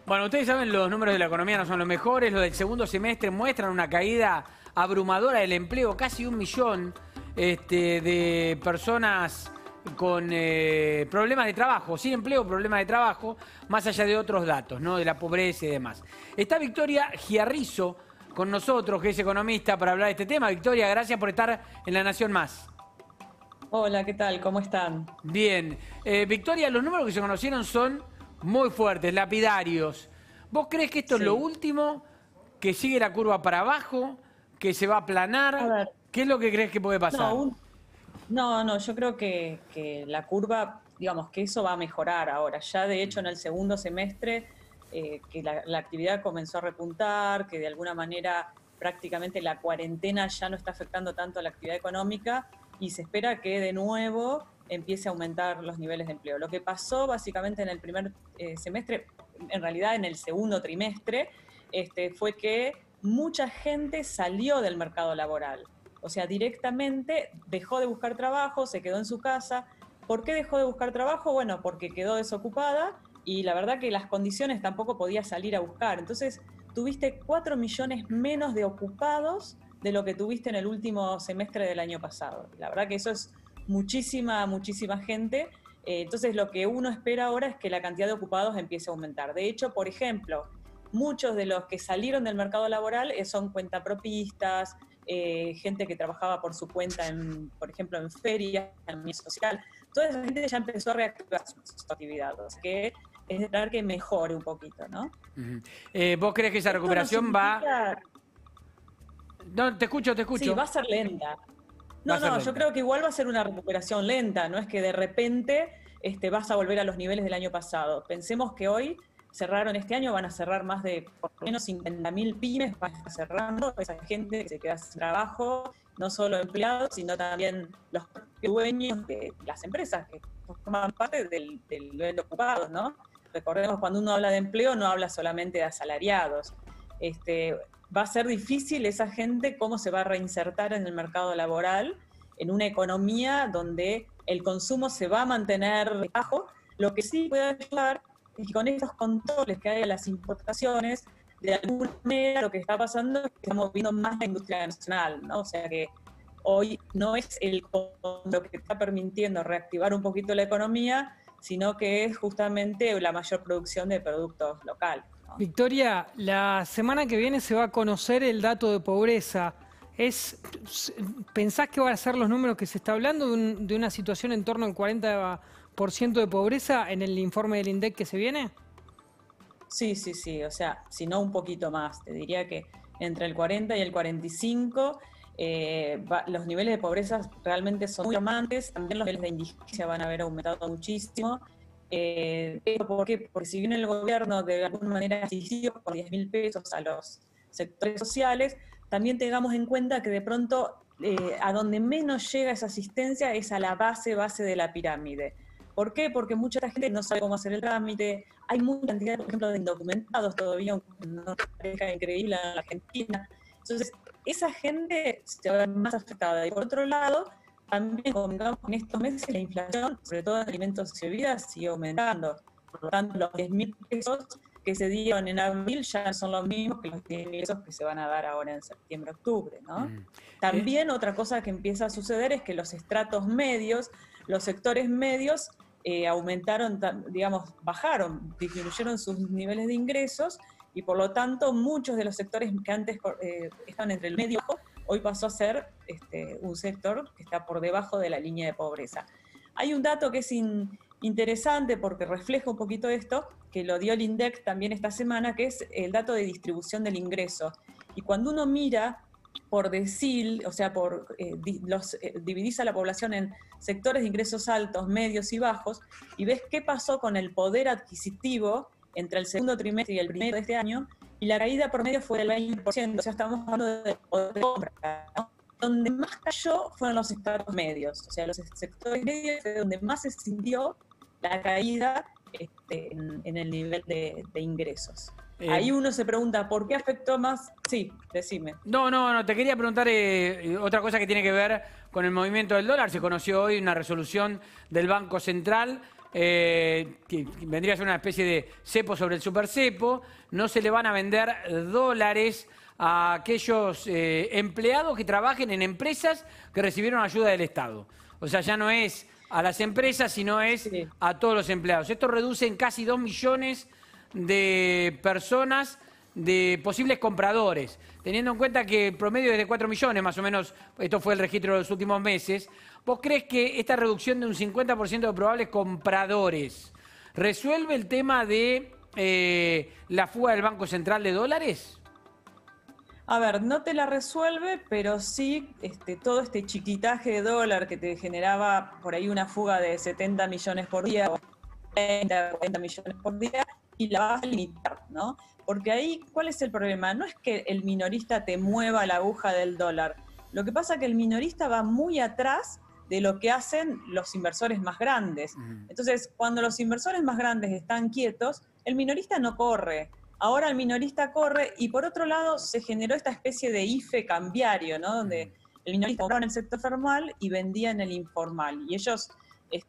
Bueno, ustedes saben, los números de la economía no son los mejores. Los del segundo semestre muestran una caída abrumadora del empleo, casi 1 millón de personas con problemas de trabajo, sin empleo, problemas de trabajo, más allá de otros datos, ¿no? De la pobreza y demás. Está Victoria Giarrizo con nosotros, que es economista, para hablar de este tema. Victoria, gracias por estar en La Nación Más. Hola, ¿qué tal? ¿Cómo están? Bien. Victoria, los números que se conocieron son muy fuertes, lapidarios. ¿Vos crees que esto es lo Sí. último? ¿Que sigue la curva para abajo? ¿Que se va a A aplanar? ver, ¿Qué es lo que crees que puede pasar? no, no, yo creo que la curva, digamos, que eso va a mejorar ahora. Ya de hecho en el segundo semestre, que la actividad comenzó a repuntar, que de alguna manera prácticamente la cuarentena ya no está afectando tanto a la actividad económica y se espera que de nuevo empiece a aumentar los niveles de empleo. Lo que pasó básicamente en el primer semestre, en realidad en el segundo trimestre, fue que mucha gente salió del mercado laboral. O sea, directamente dejó de buscar trabajo, se quedó en su casa. ¿Por qué dejó de buscar trabajo? Bueno, porque quedó desocupada y la verdad que las condiciones tampoco podía salir a buscar. Entonces, tuviste 4 millones menos de ocupados de lo que tuviste en el último semestre del año pasado. La verdad que eso es muchísima gente. Entonces, lo que uno espera ahora es que la cantidad de ocupados empiece a aumentar. De hecho, por ejemplo, muchos de los que salieron del mercado laboral son cuentapropistas, gente que trabajaba por su cuenta, por ejemplo, en ferias, en el social. Toda esa gente ya empezó a reactivar sus actividades, que es de esperar que mejore un poquito, ¿no? ¿Vos crees que esa Esto no recuperación va...? significa... No, te escucho, te Sí, escucho. va a ser lenta. Va a ser No, yo lenta. creo que igual va a ser una recuperación lenta, no es que de repente vas a volver a los niveles del año pasado. Pensemos que hoy cerraron este año, van a cerrar más de por lo menos 50.000 pymes, van a estar cerrando, esa gente que se queda sin trabajo, no solo empleados, sino también los dueños de las empresas que forman parte del nivel de ocupados, ¿no? Recordemos, cuando uno habla de empleo, no habla solamente de asalariados. Va a ser difícil esa gente cómo se va a reinsertar en el mercado laboral, en una economía donde el consumo se va a mantener bajo. Lo que sí puede ayudar es que con estos controles que hay a las importaciones, de alguna manera lo que está pasando es que estamos viendo más la industria nacional, ¿no? O sea que hoy no es lo que está permitiendo reactivar un poquito la economía, sino que es justamente la mayor producción de productos locales, ¿no? Victoria, la semana que viene se va a conocer el dato de pobreza. ¿Pensás que van a ser los números que se está hablando de una situación en torno al 40% de pobreza en el informe del INDEC que se viene? Sí, o sea, si no un poquito más, te diría que entre el 40 y el 45, los niveles de pobreza realmente son muy alarmantes, también los niveles de indigencia van a haber aumentado muchísimo. ¿Por qué? Porque si bien el gobierno de alguna manera asistió con 10.000 pesos a los sectores sociales, también tengamos en cuenta que de pronto a donde menos llega esa asistencia es a la base de la pirámide. ¿Por qué? Porque mucha gente no sabe cómo hacer el trámite, hay mucha cantidad, por ejemplo, de indocumentados todavía, una pareja increíble en la Argentina. Entonces, esa gente se va a ver más afectada. Y por otro lado, también, como en estos meses, la inflación, sobre todo en alimentos y bebidas, sigue aumentando. Por lo tanto, los 10.000 pesos que se dieron en abril ya son los mismos que los 10.000 pesos que se van a dar ahora en septiembre-octubre, ¿no? También otra cosa que empieza a suceder es que los estratos medios, los sectores medios, aumentaron, digamos, bajaron, disminuyeron sus niveles de ingresos y por lo tanto muchos de los sectores que antes estaban entre el medio y bajo, hoy pasó a ser un sector que está por debajo de la línea de pobreza. Hay un dato que es interesante porque refleja un poquito esto, que lo dio el INDEC también esta semana, que es el dato de distribución del ingreso. Y cuando uno mira por decil, o sea, dividís a la población en sectores de ingresos altos, medios y bajos, y ves qué pasó con el poder adquisitivo entre el segundo trimestre y el primero de este año, y la caída promedio fue del 20%, o sea, estamos hablando de poder de compra, ¿no? Donde más cayó fueron los sectores medios, o sea, los sectores medios fue donde más se sintió la caída en el nivel de ingresos. Ahí uno se pregunta, ¿por qué afectó más? Sí, decime. No, te quería preguntar otra cosa que tiene que ver con el movimiento del dólar. Se conoció hoy una resolución del Banco Central que vendría a ser una especie de cepo sobre el supercepo, no se le van a vender dólares a aquellos empleados que trabajen en empresas que recibieron ayuda del Estado. O sea, ya no es a las empresas, sino es a todos los empleados. Esto reduce en casi 2 millones de personas, de posibles compradores, teniendo en cuenta que el promedio es de 4 millones, más o menos, esto fue el registro de los últimos meses. ¿Vos crees que esta reducción de un 50% de probables compradores resuelve el tema de la fuga del Banco Central de dólares? A ver, no te la resuelve, pero sí todo este chiquitaje de dólar que te generaba por ahí una fuga de 70 millones por día o 30, 40 millones por día, y la vas a limitar, ¿no? Porque ahí, ¿cuál es el problema? No es que el minorista te mueva la aguja del dólar. Lo que pasa es que el minorista va muy atrás de lo que hacen los inversores más grandes. Entonces, cuando los inversores más grandes están quietos, el minorista no corre. Ahora el minorista corre y por otro lado se generó esta especie de IFE cambiario, ¿no? Donde el minorista compraba en el sector formal y vendía en el informal. Y ellos,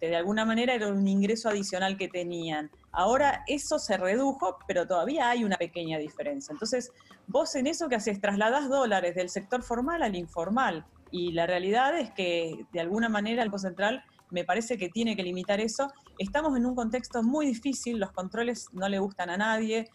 de alguna manera, era un ingreso adicional que tenían. Ahora eso se redujo, pero todavía hay una pequeña diferencia. Entonces, vos en eso que haces, trasladás dólares del sector formal al informal. Y la realidad es que, de alguna manera, el Banco Central me parece que tiene que limitar eso. Estamos en un contexto muy difícil, los controles no le gustan a nadie,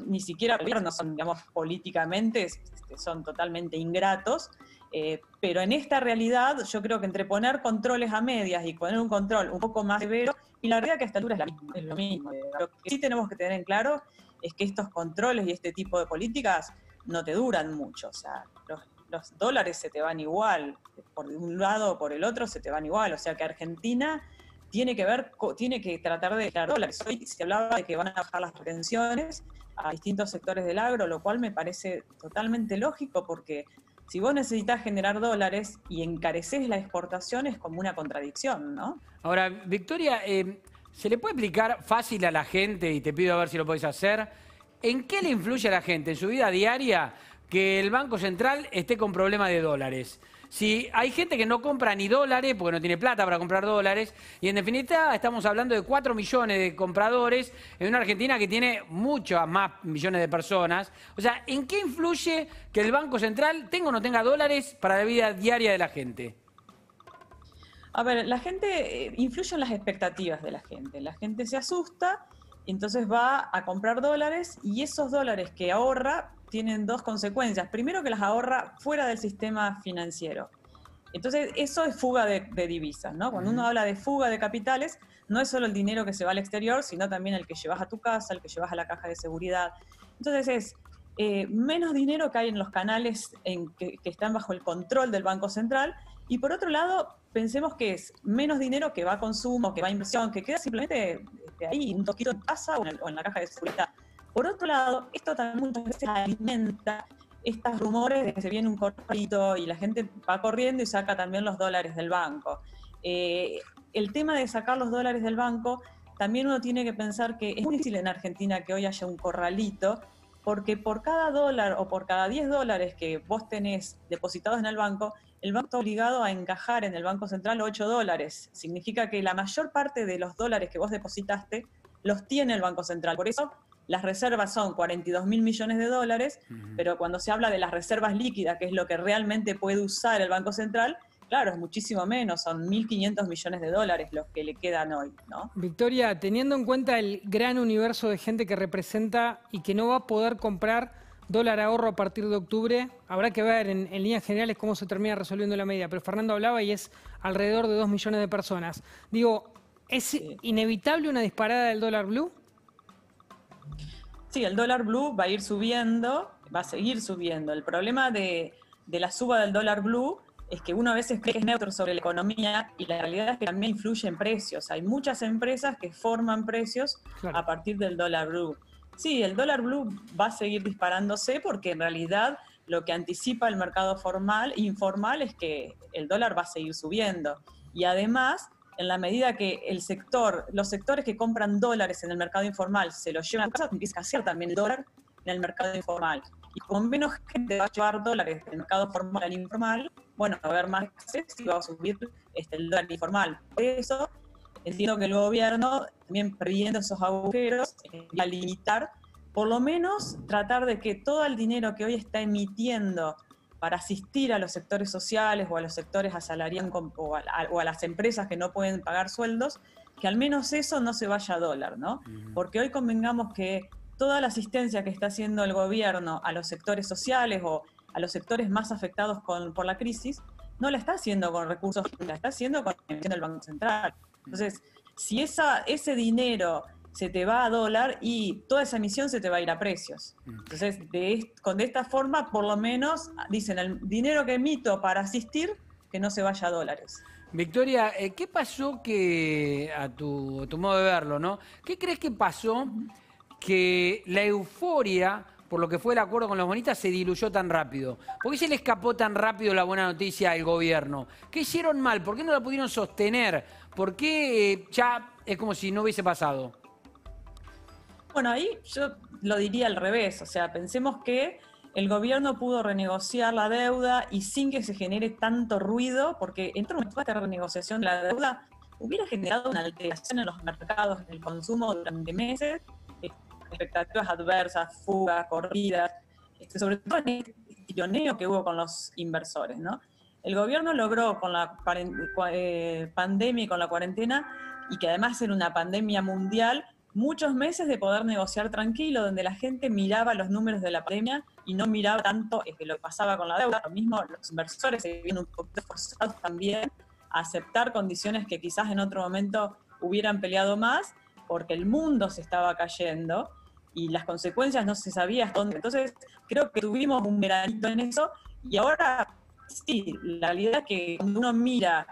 ni siquiera gobiernos, son, digamos, políticamente, son totalmente ingratos, pero en esta realidad yo creo que entre poner controles a medias y poner un control un poco más severo, y la realidad que a esta altura es lo mismo. Lo que sí tenemos que tener en claro es que estos controles y este tipo de políticas no te duran mucho, o sea, los dólares se te van igual, por un lado o por el otro se te van igual, o sea que Argentina tiene que tratar de dar dólares. Hoy se hablaba de que van a bajar las retenciones a distintos sectores del agro, lo cual me parece totalmente lógico, porque si vos necesitas generar dólares y encareces la exportación es como una contradicción, ¿no? Ahora, Victoria, ¿se le puede explicar fácil a la gente, y te pido a ver si lo podés hacer, en qué le influye a la gente en su vida diaria que el Banco Central esté con problemas de dólares? Si hay gente que no compra ni dólares porque no tiene plata para comprar dólares, y en definitiva estamos hablando de 4 millones de compradores en una Argentina que tiene muchas más millones de personas. O sea, ¿en qué influye que el Banco Central tenga o no tenga dólares para la vida diaria de la gente? A ver, la gente influye en las expectativas de la gente. La gente se asusta y entonces va a comprar dólares, y esos dólares que ahorra tienen dos consecuencias. Primero, que las ahorra fuera del sistema financiero. Entonces, eso es fuga de divisas, ¿no? Cuando uno habla de fuga de capitales, no es solo el dinero que se va al exterior, sino también el que llevas a tu casa, el que llevas a la caja de seguridad. Entonces, es menos dinero que hay en los canales que están bajo el control del Banco Central. Y por otro lado, pensemos que es menos dinero que va a consumo, que va a inversión, que queda simplemente ahí, un toquito en casa o en la caja de seguridad. Por otro lado, esto también muchas veces alimenta estos rumores de que se viene un corralito y la gente va corriendo y saca también los dólares del banco. El tema de sacar los dólares del banco, también uno tiene que pensar que es muy difícil en Argentina que hoy haya un corralito, porque por cada dólar o por cada 10 dólares que vos tenés depositados en el banco está obligado a encajar en el Banco Central 8 dólares. Significa que la mayor parte de los dólares que vos depositaste los tiene el Banco Central. Por eso las reservas son 42.000 millones de dólares, pero cuando se habla de las reservas líquidas, que es lo que realmente puede usar el Banco Central, claro, es muchísimo menos, son 1.500 millones de dólares los que le quedan hoy, ¿no? Victoria, teniendo en cuenta el gran universo de gente que representa y que no va a poder comprar dólar ahorro a partir de octubre, habrá que ver en líneas generales cómo se termina resolviendo la medida, pero Fernando hablaba y es alrededor de 2 millones de personas. Digo, ¿es inevitable una disparada del dólar blue? Sí, el dólar blue va a ir subiendo, va a seguir subiendo. El problema de la suba del dólar blue es que uno a veces cree que es neutro sobre la economía, y la realidad es que también influye en precios. Hay muchas empresas que forman precios a partir del dólar blue. Sí, el dólar blue va a seguir disparándose porque en realidad lo que anticipa el mercado informal es que el dólar va a seguir subiendo. Y además, en la medida que los sectores que compran dólares en el mercado informal se los llevan a casa, empieza a hacer también el dólar en el mercado informal. Y como menos gente va a llevar dólares del mercado formal al informal, bueno, va a haber más escasez y va a subir el dólar informal. Por eso, entiendo que el gobierno, también previendo esos agujeros, va a limitar, por lo menos tratar de que todo el dinero que hoy está emitiendo para asistir a los sectores sociales o a los sectores asalariados o a las empresas que no pueden pagar sueldos, que al menos eso no se vaya a dólar, ¿no? Porque hoy convengamos que toda la asistencia que está haciendo el gobierno a los sectores sociales o a los sectores más afectados por la crisis, no la está haciendo con recursos, la está haciendo con la emisión del Banco Central. Entonces, si ese dinero se te va a dólar y toda esa emisión se te va a ir a precios. Entonces, de esta forma, por lo menos, dicen, el dinero que emito para asistir, que no se vaya a dólares. Victoria, ¿qué pasó que, a tu modo de verlo, ¿no? ¿Qué crees que pasó que la euforia por lo que fue el acuerdo con los bonistas se diluyó tan rápido? ¿Por qué se le escapó tan rápido la buena noticia al gobierno? ¿Qué hicieron mal? ¿Por qué no la pudieron sostener? ¿Por qué ya es como si no hubiese pasado? Bueno, ahí yo lo diría al revés, o sea, pensemos que el gobierno pudo renegociar la deuda y sin que se genere tanto ruido, porque en toda esta renegociación de la deuda hubiera generado una alteración en los mercados, en el consumo durante meses, expectativas adversas, fugas, corridas, sobre todo en este tironeo que hubo con los inversores, ¿no? El gobierno logró con la pandemia y con la cuarentena, y que además era una pandemia mundial, muchos meses de poder negociar tranquilo, donde la gente miraba los números de la pandemia y no miraba tanto lo que pasaba con la deuda. Lo mismo, los inversores se vieron un poquito forzados también a aceptar condiciones que quizás en otro momento hubieran peleado más, porque el mundo se estaba cayendo y las consecuencias no se sabía hasta dónde. Entonces, creo que tuvimos un veranito en eso, y ahora sí, la realidad es que cuando uno mira,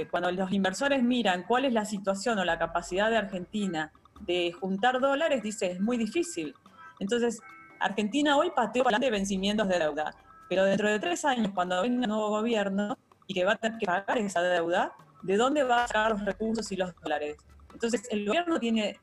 cuando los inversores miran cuál es la situación o la capacidad de Argentina de juntar dólares, dice, es muy difícil. Entonces, Argentina hoy pateó para adelante vencimientos de deuda, pero dentro de 3 años, cuando venga un nuevo gobierno y que va a tener que pagar esa deuda, ¿de dónde va a sacar los recursos y los dólares? Entonces, el gobierno tiene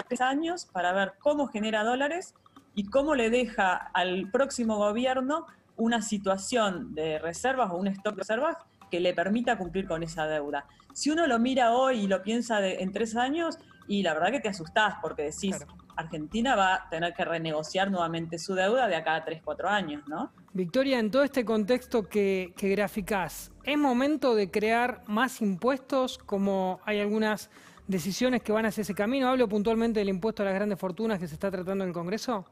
3 años para ver cómo genera dólares y cómo le deja al próximo gobierno una situación de reservas o un stock de reservas que le permita cumplir con esa deuda. Si uno lo mira hoy y lo piensa en 3 años, y la verdad que te asustás porque decís, claro, Argentina va a tener que renegociar nuevamente su deuda de acá a 3, 4 años, ¿no? Victoria, en todo este contexto que graficás, ¿es momento de crear más impuestos, como hay algunas decisiones que van hacia ese camino? Hablo puntualmente del impuesto a las grandes fortunas que se está tratando en el Congreso.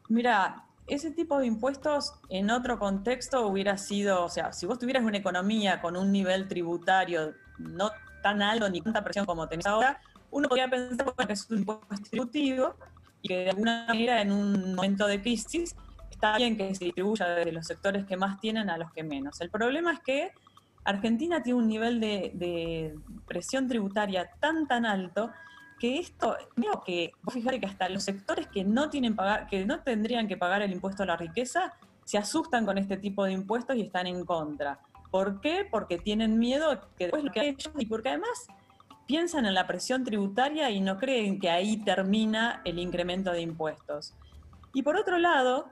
Mira, ese tipo de impuestos en otro contexto hubiera sido, o sea, si vos tuvieras una economía con un nivel tributario no tan alto ni tanta presión como tenés ahora, uno podría pensar que es un impuesto distributivo y que de alguna manera en un momento de crisis está bien que se distribuya desde los sectores que más tienen a los que menos. El problema es que Argentina tiene un nivel de presión tributaria tan alto que esto, creo que, vos fijate que hasta los sectores que no tendrían que pagar el impuesto a la riqueza, se asustan con este tipo de impuestos y están en contra. ¿Por qué? Porque tienen miedo que después lo que ellos, y porque además piensan en la presión tributaria y no creen que ahí termina el incremento de impuestos. Y por otro lado,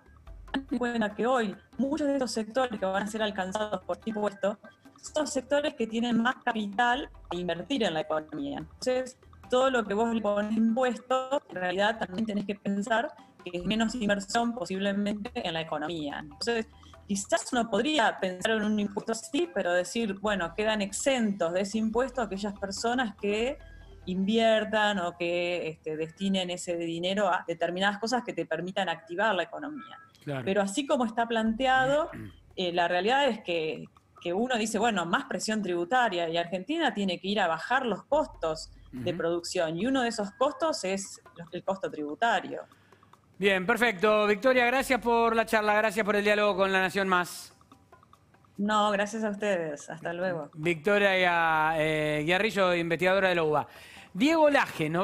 ten en cuenta que hoy muchos de estos sectores que van a ser alcanzados por este impuesto son sectores que tienen más capital a invertir en la economía. Entonces, todo lo que vos le pones impuesto, en realidad también tenés que pensar que es menos inversión posiblemente en la economía. Entonces, quizás uno podría pensar en un impuesto así, pero decir, bueno, quedan exentos de ese impuesto aquellas personas que inviertan o que destinen ese dinero a determinadas cosas que te permitan activar la economía. Claro. Pero así como está planteado, la realidad es que uno dice, bueno, más presión tributaria, y Argentina tiene que ir a bajar los costos de producción, y uno de esos costos es el costo tributario. Bien, perfecto. Victoria, gracias por la charla, gracias por el diálogo con La Nación Más. No, gracias a ustedes. Hasta luego. Victoria Guiarrillo, investigadora de la UBA. Diego Laje, ¿no?